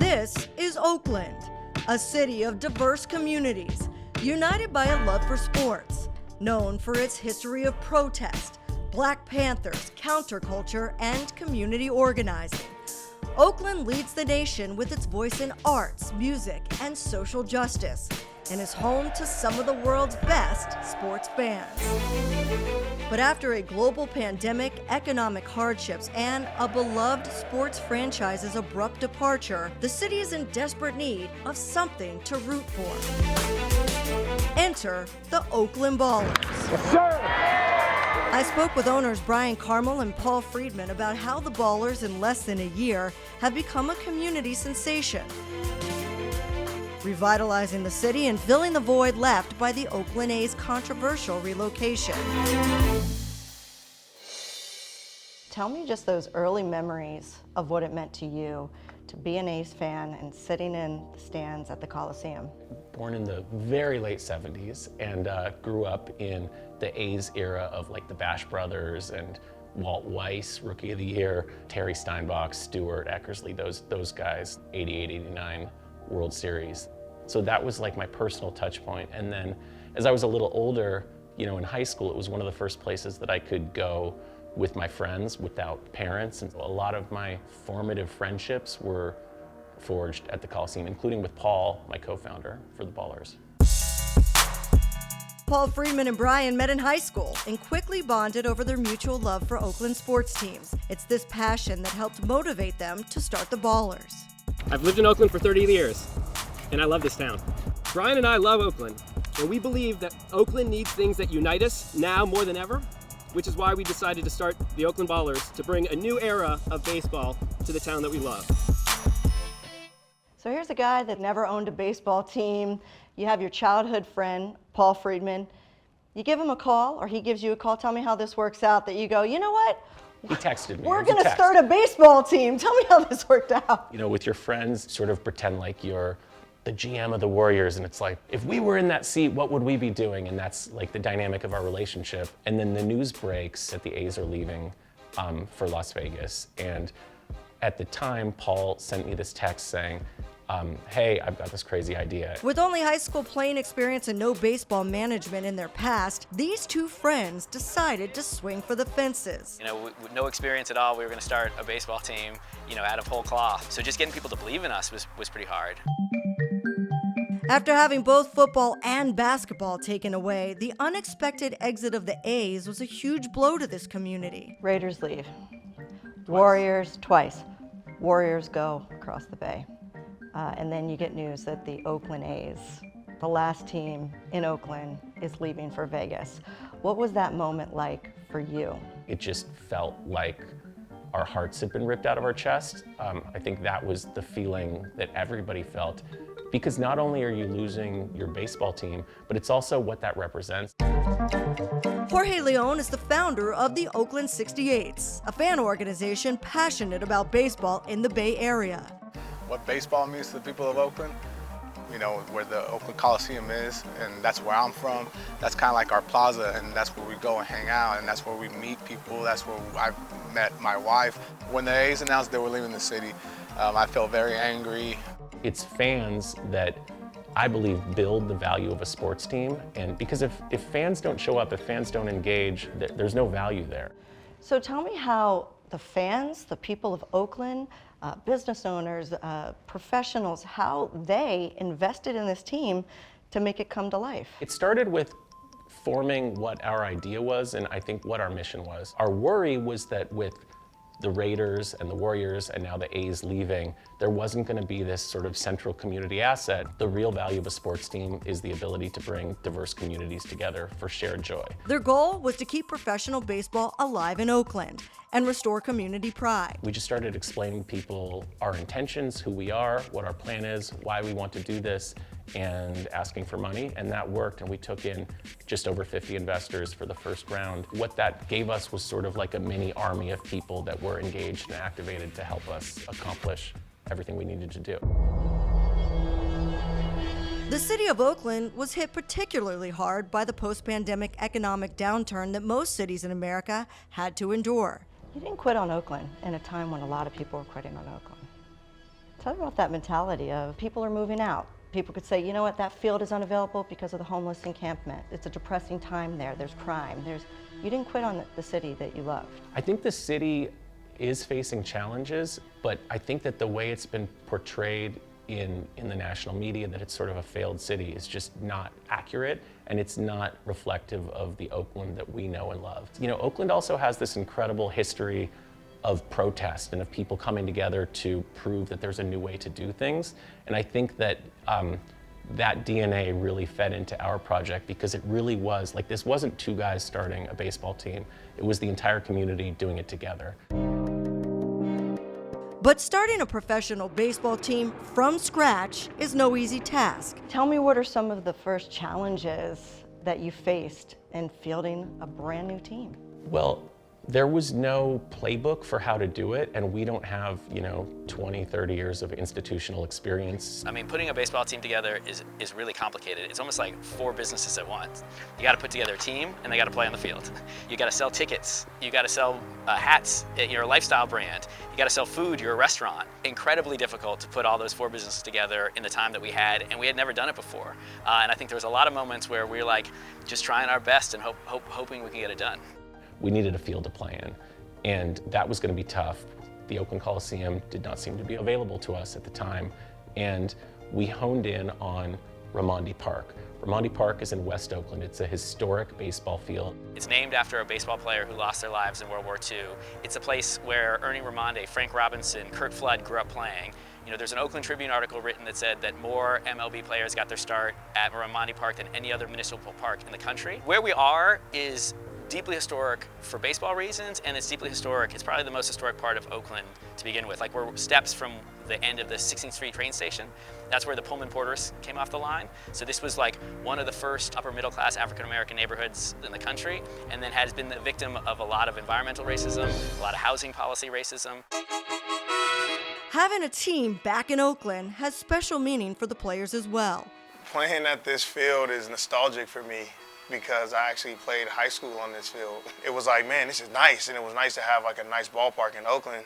This is Oakland, a city of diverse communities, united by a love for sports, known for its history of protest, Black Panthers, counterculture, and community organizing. Oakland leads the nation with its voice in arts, music, and social justice, and is home to some of the world's best sports fans. But after a global pandemic, economic hardships, and a beloved sports franchise's abrupt departure, the city is in desperate need of something to root for. Enter the Oakland Ballers. Yes, sir. I spoke with owners Bryan, Carmel, and Paul Freedman about how the Ballers in less than a year have become a community sensation, revitalizing the city and filling the void left by the Oakland A's controversial relocation. Tell me just those early memories of what it meant to you to be an A's fan and sitting in the stands at the Coliseum. Born in the very late 70s and grew up in the A's era of like the Bash Brothers and Walt Weiss, Rookie of the Year, Terry Steinbach, Stewart, Eckersley, those guys, 88, 89 World Series. So that was like my personal touch point. And then as I was a little older, in high school, it was one of the first places that I could go with my friends without parents. And a lot of my formative friendships were forged at the Coliseum, including with Paul, my co-founder for the Ballers. Paul Freedman and Bryan met in high school and quickly bonded over their mutual love for Oakland sports teams. It's this passion that helped motivate them to start the Ballers. I've lived in Oakland for 30 years, and I love this town. Bryan and I love Oakland, and we believe that Oakland needs things that unite us now more than ever, which is why we decided to start the Oakland Ballers to bring a new era of baseball to the town that we love. So here's a guy that never owned a baseball team. You have your childhood friend, Paul Freedman. You give him a call, or he gives you a call. Tell me how this works out, that you go, you know what? He texted me. We're going to start a baseball team. Tell me how this worked out. With your friends, sort of pretend like you're the GM of the Warriors, and it's like, if we were in that seat, what would we be doing? And that's like the dynamic of our relationship. And then the news breaks that the A's are leaving for Las Vegas. And at the time, Paul sent me this text saying, hey, I've got this crazy idea. With only high school playing experience and no baseball management in their past, these two friends decided to swing for the fences. With no experience at all, we were going to start a baseball team, out of whole cloth. So just getting people to believe in us was pretty hard. After having both football and basketball taken away, the unexpected exit of the A's was a huge blow to this community. Raiders leave. Warriors twice. Warriors go across the bay. And then you get news that the Oakland A's, the last team in Oakland, is leaving for Vegas. What was that moment like for you? It just felt like our hearts had been ripped out of our chest. I think that was the feeling that everybody felt, because not only are you losing your baseball team, but it's also what that represents. Jorge Leon is the founder of the Oakland 68s, a fan organization passionate about baseball in the Bay Area. What baseball means to the people of Oakland, where the Oakland Coliseum is, and that's where I'm from. That's kind of like our plaza, and that's where we go and hang out, and that's where we meet people. That's where I met my wife. When the A's announced they were leaving the city, I felt very angry. It's fans that I believe build the value of a sports team, and because if fans don't show up, if fans don't engage, there's no value there. So tell me how the fans, the people of Oakland, business owners, professionals, how they invested in this team to make it come to life. It started with forming what our idea was, and I think what our mission was. Our worry was that with the Raiders and the Warriors and now the A's leaving, there wasn't going to be this sort of central community asset. The real value of a sports team is the ability to bring diverse communities together for shared joy. Their goal was to keep professional baseball alive in Oakland and restore community pride. We just started explaining to people our intentions, who we are, what our plan is, why we want to do this, and asking for money, and that worked, and we took in just over 50 investors for the first round. What that gave us was sort of like a mini army of people that were engaged and activated to help us accomplish everything we needed to do. The city of Oakland was hit particularly hard by the post-pandemic economic downturn that most cities in America had to endure. You didn't quit on Oakland in a time when a lot of people were quitting on Oakland. Tell me about that mentality of people are moving out. People could say, you know what, that field is unavailable because of the homeless encampment. It's a depressing time there. There's crime. You didn't quit on the city that you loved. I think the city is facing challenges, but I think that the way it's been portrayed in the national media, that it's sort of a failed city, is just not accurate, and it's not reflective of the Oakland that we know and love. You know, Oakland also has this incredible history of protest and of people coming together to prove that there's a new way to do things. And I think that that DNA really fed into our project, because it really was, like, this wasn't two guys starting a baseball team. It was the entire community doing it together. But starting a professional baseball team from scratch is no easy task. Tell me, what are some of the first challenges that you faced in fielding a brand new team? Well, there was no playbook for how to do it, and we don't have, 20, 30 years of institutional experience. I mean, putting a baseball team together is really complicated. It's almost like 4 businesses at once. You got to put together a team, and they got to play on the field. You got to sell tickets. You got to sell hats. You're a lifestyle brand. You got to sell food. You're a restaurant. Incredibly difficult to put all those 4 businesses together in the time that we had, and we had never done it before. And I think there was a lot of moments where we were like just trying our best and hoping we could get it done. We needed a field to play in, and that was going to be tough. The Oakland Coliseum did not seem to be available to us at the time, and we honed in on Raimondi Park. Raimondi Park is in West Oakland. It's a historic baseball field. It's named after a baseball player who lost their lives in World War II. It's a place where Ernie Raimondi, Frank Robinson, Curt Flood grew up playing. There's an Oakland Tribune article written that said that more MLB players got their start at Raimondi Park than any other municipal park in the country. Where we are is deeply historic for baseball reasons, and it's deeply historic. It's probably the most historic part of Oakland to begin with. Like, we're steps from the end of the 16th Street train station. That's where the Pullman Porters came off the line. So this was like one of the first upper middle class African-American neighborhoods in the country, and then has been the victim of a lot of environmental racism, a lot of housing policy racism. Having a team back in Oakland has special meaning for the players as well. Playing at this field is nostalgic for me, because I actually played high school on this field. It was like, man, this is nice, and it was nice to have like a nice ballpark in Oakland.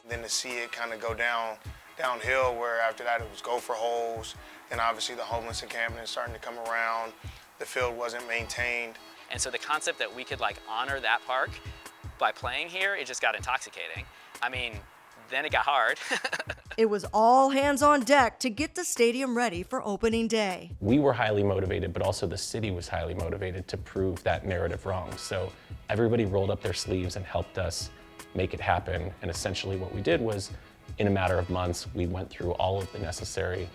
Then to see it kind of go downhill, where after that it was gopher holes, and obviously the homeless encampment is starting to come around. The field wasn't maintained. And so the concept that we could like honor that park by playing here, it just got intoxicating. I mean, then it got hard. It was all hands on deck to get the stadium ready for opening day. We were highly motivated, but also the city was highly motivated to prove that narrative wrong. So everybody rolled up their sleeves and helped us make it happen. And essentially what we did was, in a matter of months, we went through all of the necessary,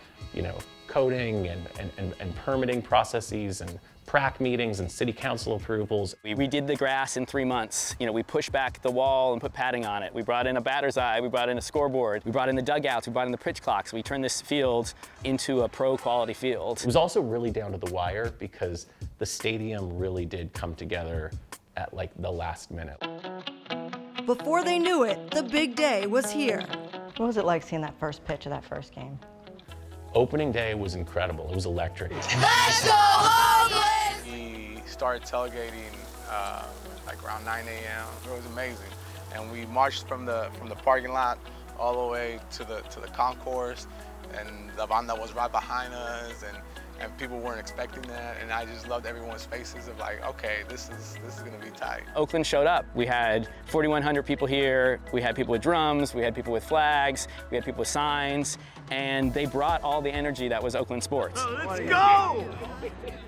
coding and permitting processes and PRAC meetings and city council approvals. We redid the grass in 3 months. We pushed back the wall and put padding on it. We brought in a batter's eye, we brought in a scoreboard, we brought in the dugouts, we brought in the pitch clocks. We turned this field into a pro quality field. It was also really down to the wire, because the stadium really did come together at like the last minute. Before they knew it, the big day was here. What was it like seeing that first pitch of that first game? Opening day was incredible. It was electric. Let's go Oakland! We started tailgating like around 9 a.m. It was amazing, and we marched from the parking lot all the way to the concourse, and the banda was right behind us, and people weren't expecting that, and I just loved everyone's faces of like, okay, this is gonna be tight. Oakland showed up. We had 4,100 people here. We had people with drums, we had people with flags, we had people with signs, and they brought all the energy that was Oakland sports. Let's go!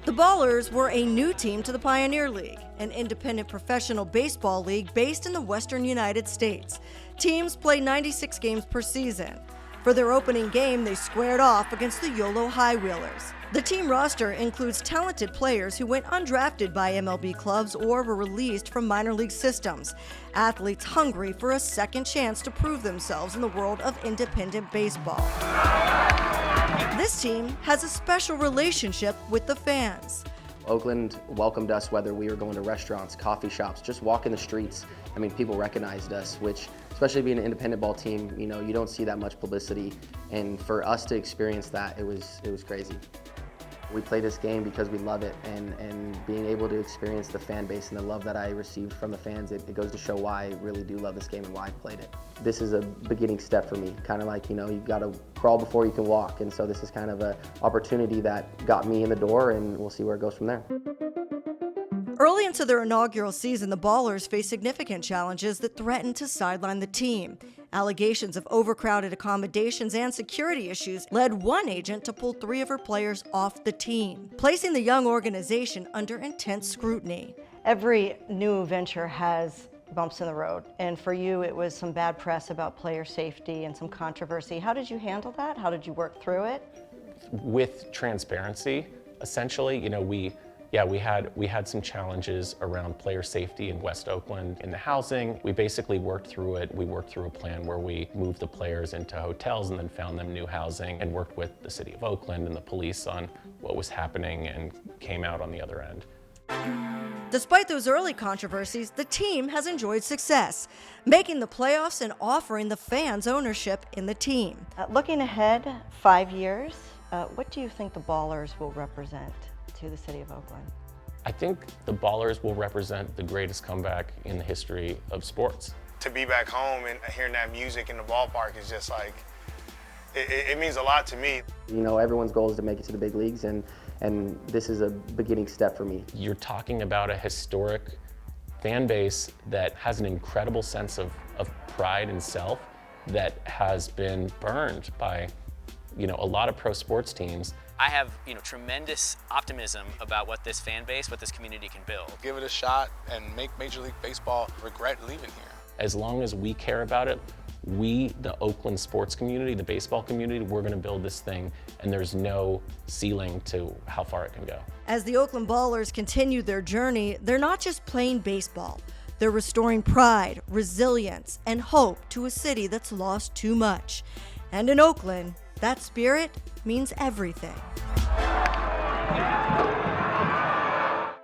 The Ballers were a new team to the Pioneer League, an independent professional baseball league based in the western United States. Teams play 96 games per season. For their opening game, they squared off against the YOLO High Wheelers. The team roster includes talented players who went undrafted by MLB clubs or were released from minor league systems. Athletes hungry for a second chance to prove themselves in the world of independent baseball. This team has a special relationship with the fans. Oakland welcomed us, whether we were going to restaurants, coffee shops, just walking the streets. I mean, people recognized us, which, especially being an independent ball team, you don't see that much publicity. And for us to experience that, it was crazy. We play this game because we love it, and being able to experience the fan base and the love that I received from the fans, it goes to show why I really do love this game and why I've played it. This is a beginning step for me, kind of like, you've got to crawl before you can walk, and so this is kind of an opportunity that got me in the door, and we'll see where it goes from there. Early into their inaugural season, the Ballers faced significant challenges that threatened to sideline the team. Allegations of overcrowded accommodations and security issues led one agent to pull 3 of her players off the team, placing the young organization under intense scrutiny. Every new venture has bumps in the road, and for you it was some bad press about player safety and some controversy. How did you handle that? How did you work through it? With transparency, essentially, we had some challenges around player safety in West Oakland in the housing. We basically worked through it. We worked through a plan where we moved the players into hotels and then found them new housing, and worked with the city of Oakland and the police on what was happening, and came out on the other end. Despite those early controversies, the team has enjoyed success, making the playoffs and offering the fans ownership in the team. Looking ahead 5 years, what do you think the Ballers will represent to the city of Oakland? I think the Ballers will represent the greatest comeback in the history of sports. To be back home and hearing that music in the ballpark is just like, it means a lot to me. Everyone's goal is to make it to the big leagues, and this is a beginning step for me. You're talking about a historic fan base that has an incredible sense of pride and self that has been burned by a lot of pro sports teams. I have tremendous optimism about what this fan base, what this community can build. Give it a shot and make Major League Baseball regret leaving here. As long as we care about it, we, the Oakland sports community, the baseball community, we're going to build this thing, and there's no ceiling to how far it can go. As the Oakland Ballers continue their journey, they're not just playing baseball. They're restoring pride, resilience, and hope to a city that's lost too much. And in Oakland, that spirit means everything.